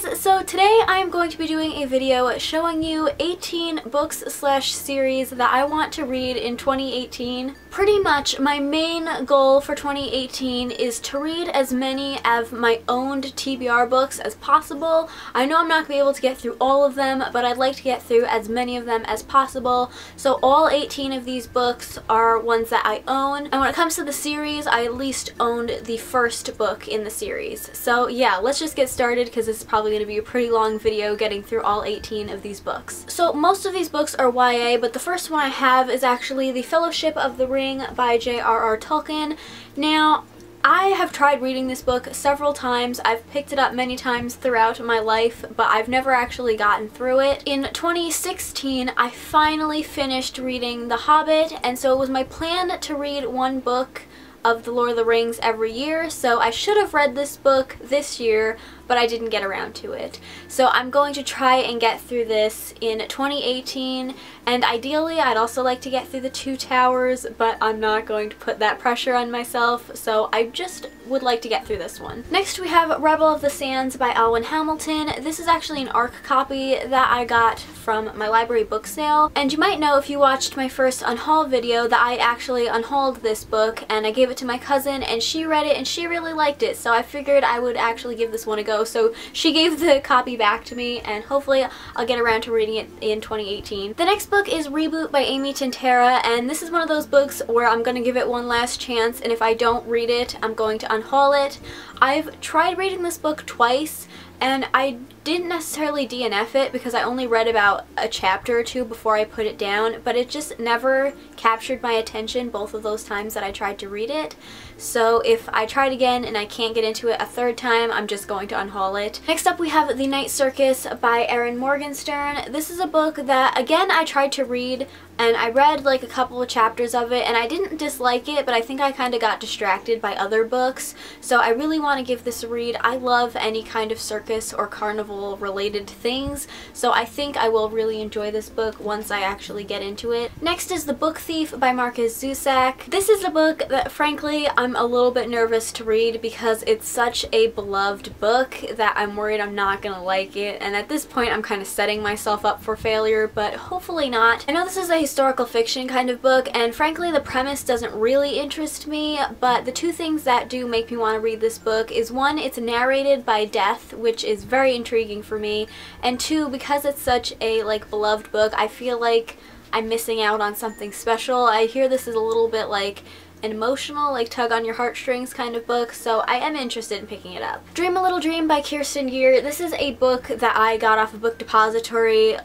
guys, so today I am going to be doing a video showing you 18 books slash series that I want to read in 2018. Pretty much my main goal for 2018 is to read as many of my owned TBR books as possible. I know I'm not going to be able to get through all of them, but I'd like to get through as many of them as possible. So all 18 of these books are ones that I own. And when it comes to the series, I at least owned the first book in the series. So yeah, let's just get started because this is probably going to be a pretty long video getting through all 18 of these books. So most of these books are YA, but the first one I have is actually The Fellowship of the Ring by J.R.R. Tolkien. Now, I have tried reading this book several times. I've picked it up many times throughout my life, but I've never actually gotten through it. In 2016, I finally finished reading The Hobbit, and so it was my plan to read one book of The Lord of the Rings every year, so I should have read this book this year, but I didn't get around to it. So I'm going to try and get through this in 2018, and ideally I'd also like to get through The Two Towers, but I'm not going to put that pressure on myself, so I just would like to get through this one. Next we have Rebel of the Sands by Alwyn Hamilton. This is actually an ARC copy that I got from my library book sale, and you might know if you watched my first unhaul video that I actually unhauled this book and I gave it to my cousin and she read it and she really liked it, so I figured I would actually give this one a go. So she gave the copy back to me and hopefully I'll get around to reading it in 2018. The next book is Reboot by Amy Tintera, and this is one of those books where I'm going to give it one last chance, and if I don't read it, I'm going to unhaul it. I've tried reading this book twice and I didn't necessarily DNF it because I only read about a chapter or two before I put it down, but it just never captured my attention both of those times that I tried to read it. So if I tried again and I can't get into it a third time, I'm just going to unhaul it. Next up we have The Night Circus by Erin Morgenstern. This is a book that, again, I tried to read and I read like a couple of chapters of it and I didn't dislike it, but I think I kind of got distracted by other books. So I really want to give this a read. I love any kind of circus or carnival related things, so I think I will really enjoy this book once I actually get into it. Next is The Book Thief by Markus Zusak. This is a book that frankly I'm a little bit nervous to read because it's such a beloved book that I'm worried I'm not gonna like it, and at this point I'm kind of setting myself up for failure, but hopefully not. I know this is a historical fiction kind of book, and frankly the premise doesn't really interest me, but the two things that do make me want to read this book is one, it's narrated by Death, which is very intriguing for me, and two, because it's such a beloved book, I feel like I'm missing out on something special. I hear this is a little bit like an emotional, tug on your heartstrings kind of book, so I am interested in picking it up. Dream a Little Dream by Kirsten Gier. This is a book that I got off a Book Depository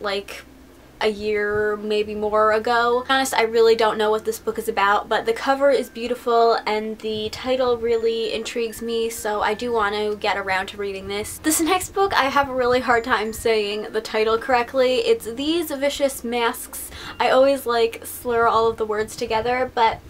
a year, maybe more ago. To be honest, I really don't know what this book is about, but the cover is beautiful and the title really intrigues me, so I do want to get around to reading this. This next book, I have a really hard time saying the title correctly. It's These Vicious Masks. I always slur all of the words together, but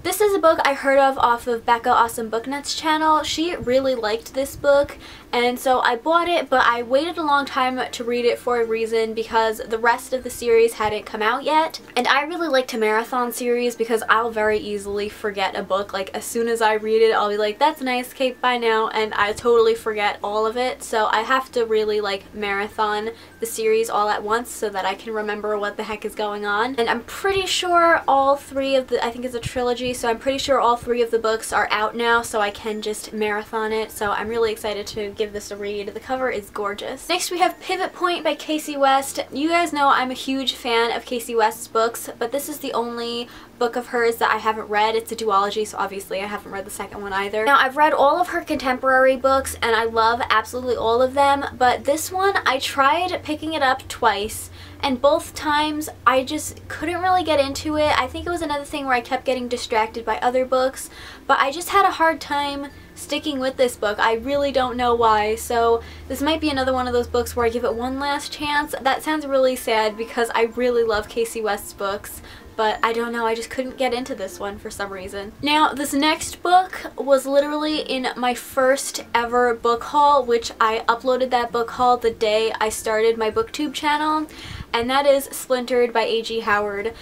this is a book I heard of off of Becca Awesome Book Nuts channel. She really liked this book, and so I bought it, but I waited a long time to read it for a reason because the rest of the series hadn't come out yet. And I really like to marathon series because I'll very easily forget a book. As soon as I read it, I'll be like, that's nice, Kate, bye now, and I totally forget all of it. So I have to really marathon the series all at once so that I can remember what the heck is going on. And I'm pretty sure all three of the, I think it's a trilogy, so I'm pretty sure all three of the books are out now, so I can just marathon it, so I'm really excited to give this a read. The cover is gorgeous. Next we have Pivot Point by Casey West. You guys know I'm a huge fan of Casey West's books, but this is the only book of hers that I haven't read. It's a duology, so obviously I haven't read the second one either. Now, I've read all of her contemporary books and I love absolutely all of them, but this one I tried picking it up twice, and both times I just couldn't really get into it. I think it was another thing where I kept getting distracted by other books, but I just had a hard time sticking with this book. I really don't know why, so this might be another one of those books where I give it one last chance. That sounds really sad because I really love Casey West's books, but I don't know, I just couldn't get into this one for some reason. Now, this next book was literally in my first ever book haul, which I uploaded that book haul the day I started my booktube channel, and that is Splintered by A.G. Howard.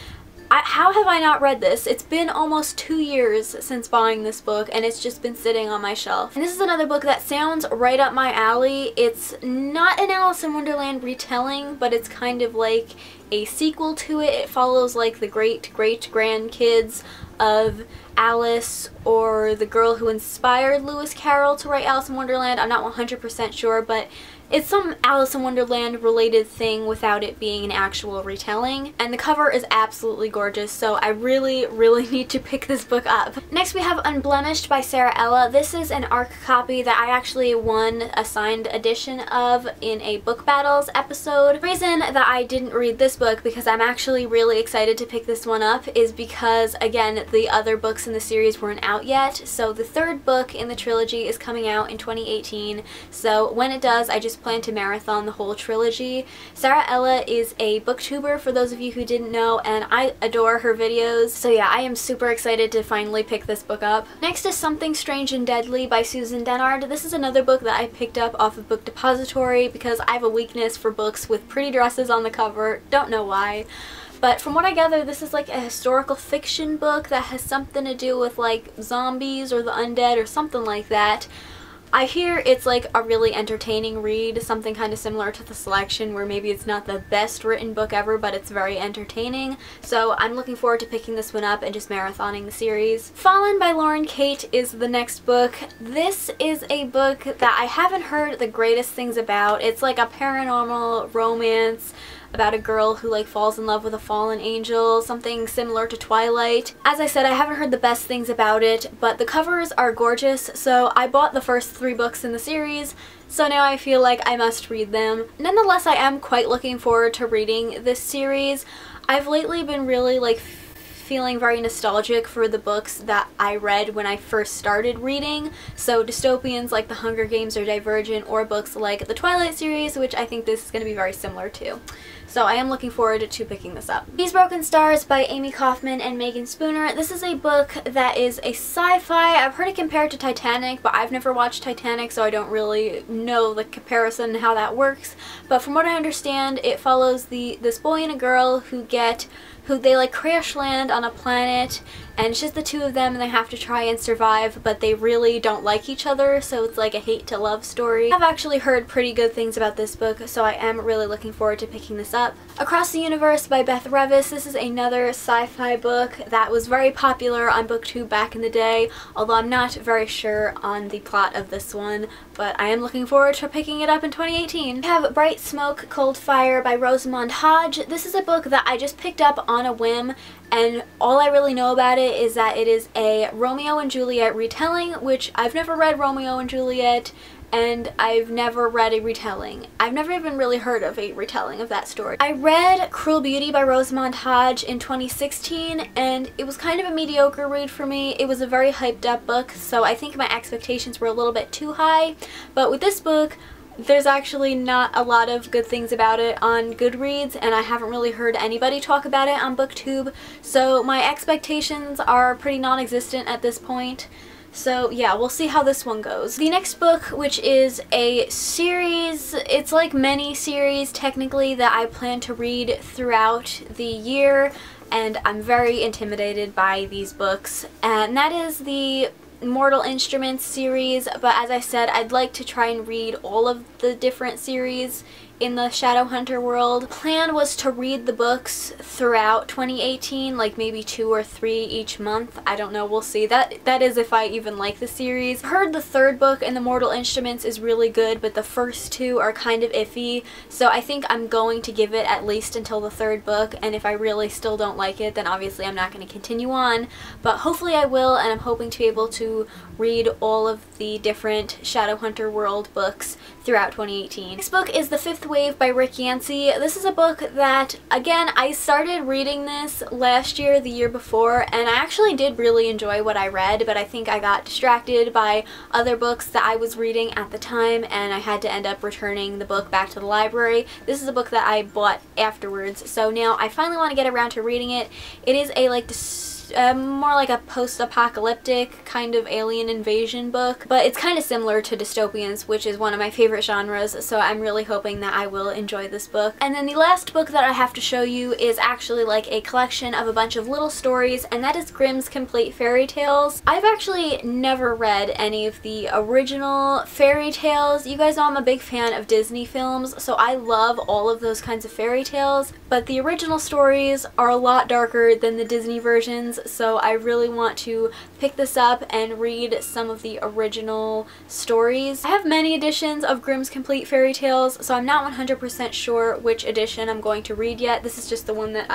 how have I not read this? It's been almost 2 years since buying this book, and it's just been sitting on my shelf. And this is another book that sounds right up my alley. It's not an Alice in Wonderland retelling, but it's kind of like a sequel to it. It follows like the great-great-grandkids of Alice, or the girl who inspired Lewis Carroll to write Alice in Wonderland. I'm not 100% sure, but it's some Alice in Wonderland related thing without it being an actual retelling. And the cover is absolutely gorgeous, so I really, really need to pick this book up. Next we have Unblemished by Sarah Ella. This is an ARC copy that I actually won a signed edition of in a Book Battles episode. The reason that I didn't read this book, because I'm actually really excited to pick this one up, is because, again, the other books in the series weren't out yet. So the third book in the trilogy is coming out in 2018. So when it does, I just plan to marathon the whole trilogy. Sarah Ella is a booktuber, for those of you who didn't know, and I adore her videos. So yeah, I am super excited to finally pick this book up. Next is Something Strange and Deadly by Susan Dennard. This is another book that I picked up off of Book Depository because I have a weakness for books with pretty dresses on the cover. Don't know why. But from what I gather, this is like a historical fiction book that has something to do with like zombies or the undead or something like that. I hear it's like a really entertaining read, something kind of similar to The Selection, where maybe it's not the best written book ever, but it's very entertaining. So I'm looking forward to picking this one up and just marathoning the series. Fallen by Lauren Kate is the next book. This is a book that I haven't heard the greatest things about. It's like a paranormal romance about a girl who like falls in love with a fallen angel, something similar to Twilight. As I said, I haven't heard the best things about it, but the covers are gorgeous, so I bought the first 3 books in the series, so now I feel like I must read them. Nonetheless, I am quite looking forward to reading this series. I've lately been really like feeling very nostalgic for the books that I read when I first started reading. So dystopians like The Hunger Games or Divergent, or books like the Twilight series, which I think this is going to be very similar to. So I am looking forward to picking this up. These Broken Stars by Amy Kaufman and Megan Spooner. This is a book that is a sci-fi. I've heard it compared to Titanic, but I've never watched Titanic, so I don't really know the comparison and how that works. But from what I understand, it follows this boy and a girl who they like crash land on a planet, and it's just the two of them and they have to try and survive, but they really don't like each other, so it's like a hate to love story. I've actually heard pretty good things about this book, so I am really looking forward to picking this up. Across the Universe by Beth Revis. This is another sci-fi book that was very popular on BookTube back in the day, although I'm not very sure on the plot of this one, but I am looking forward to picking it up in 2018. We have Bright Smoke, Cold Fire by Rosamund Hodge. This is a book that I just picked up on a whim, and all I really know about it is that it is a Romeo and Juliet retelling, which I've never read Romeo and Juliet, and I've never read a retelling. I've never even really heard of a retelling of that story. I read Cruel Beauty by Rosamund Hodge in 2016, and it was kind of a mediocre read for me. It was a very hyped up book, so I think my expectations were a little bit too high. But with this book, there's actually not a lot of good things about it on Goodreads, and I haven't really heard anybody talk about it on BookTube, so my expectations are pretty non-existent at this point. So yeah, we'll see how this one goes. The next book, which is a series, it's like mini-series technically, that I plan to read throughout the year, and I'm very intimidated by these books, and that is the Mortal Instruments series. But as I said, I'd like to try and read all of the different series in the Shadowhunter world. Plan was to read the books throughout 2018, like maybe 2 or 3 each month. I don't know, we'll see. That is if I even like the series. I've heard the third book in the Mortal Instruments is really good, but the first 2 are kind of iffy, so I think I'm going to give it at least until the third book, and if I really still don't like it, then obviously I'm not going to continue on, but hopefully I will, and I'm hoping to be able to read all of the different Shadowhunter world books throughout 2018. Next book is The Fifth Wave by Rick Yancey. This is a book that, again, I started reading this last year, the year before, and I actually did really enjoy what I read, but I think I got distracted by other books that I was reading at the time, and I had to end up returning the book back to the library. This is a book that I bought afterwards, so now I finally want to get around to reading it. It is a more like a post-apocalyptic kind of alien invasion book, but it's kind of similar to dystopians, which is one of my favorite genres, so I'm really hoping that I will enjoy this book. And then the last book that I have to show you is actually like a collection of a bunch of little stories, and that is Grimm's Complete Fairy Tales. I've actually never read any of the original fairy tales. You guys know I'm a big fan of Disney films, so I love all of those kinds of fairy tales, but the original stories are a lot darker than the Disney versions, so I really want to pick this up and read some of the original stories. I have many editions of Grimm's Complete Fairy Tales, so I'm not 100% sure which edition I'm going to read yet. This is just the one that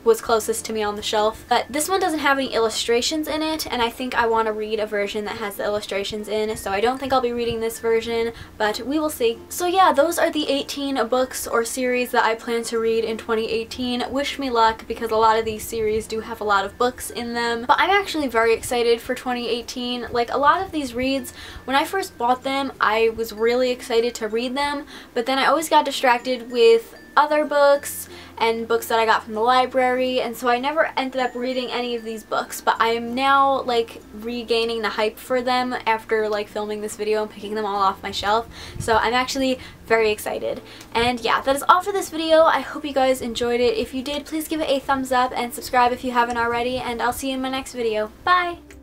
was closest to me on the shelf. But this one doesn't have any illustrations in it, and I think I want to read a version that has the illustrations in, so I don't think I'll be reading this version, but we will see. So yeah, those are the 18 books or series that I plan to read in 2018. Wish me luck, because a lot of these series do have a lot of books in them. But I'm actually very excited for 2018. Like, a lot of these reads, when I first bought them, I was really excited to read them, but then I always got distracted with other books and books that I got from the library, and so I never ended up reading any of these books, but I am now like regaining the hype for them after like filming this video and picking them all off my shelf, so I'm actually very excited. And yeah, that is all for this video. I hope you guys enjoyed it. If you did, please give it a thumbs up and subscribe if you haven't already, and I'll see you in my next video. Bye!